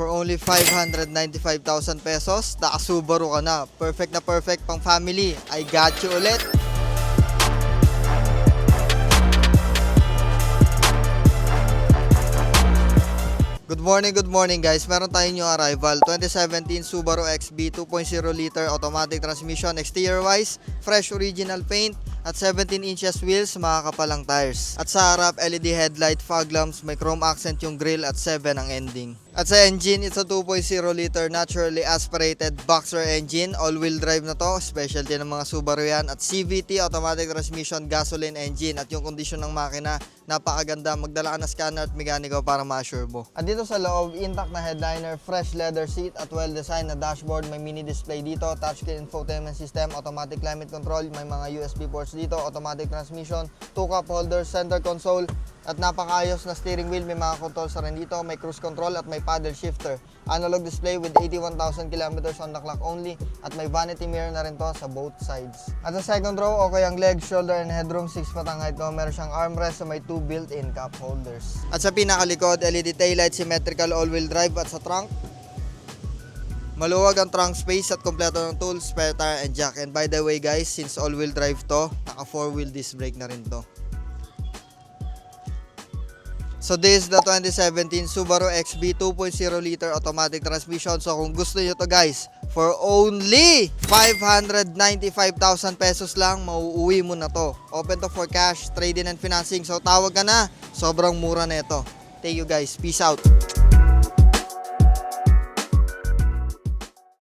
For only 595,000 pesos, naka-Subaru ka na. Perfect na perfect pang family. I got you ulit. Good morning guys. Meron tayong new arrival. 2017 Subaru XB 2.0 liter automatic transmission. Exterior wise, fresh original paint at 17 inches wheels, makakapalang tires. At sa harap, LED headlight, fog lamps, may chrome accent yung grille at 7 ang ending. At sa engine, it's a 2.0 liter naturally aspirated boxer engine. All-wheel drive na to, specialty ng mga Subaru yan. At CVT, automatic transmission, gasoline engine. At yung kondisyon ng makina, napakaganda. Magdala ka na scanner at mekaniko para ma-assure mo. At dito sa loob, intact na headliner, fresh leather seat at well-designed na dashboard. May mini display dito, touchscreen infotainment system, automatic climate control, may mga USB ports dito, automatic transmission, 2 cup holders, center console, at napakaayos na steering wheel. May mga controls rin dito, may cruise control at may paddle shifter. Analog display with 81,000 kilometers on the clock only, at may vanity mirror na rin to sa both sides. At sa second row, okay ang legs, shoulder and headroom, 6 patang height ko. Meron siyang armrest, so may 2 built-in cup holders. At sa pinakalikod, LED taillight, symmetrical all-wheel drive. At sa trunk, maluwag ang trunk space at kompleto ng tools, spare tire and jack. And by the way guys, since all-wheel drive to, naka 4-wheel disc brake na rin to. So this is the 2017 Subaru XB 2.0 liter automatic transmission. So kung gusto nyo to guys, for only 595,000 pesos lang, mauuwi mo na to. Open to for cash, trade-in and financing. So tawag ka na, sobrang mura na ito. Thank you guys, peace out.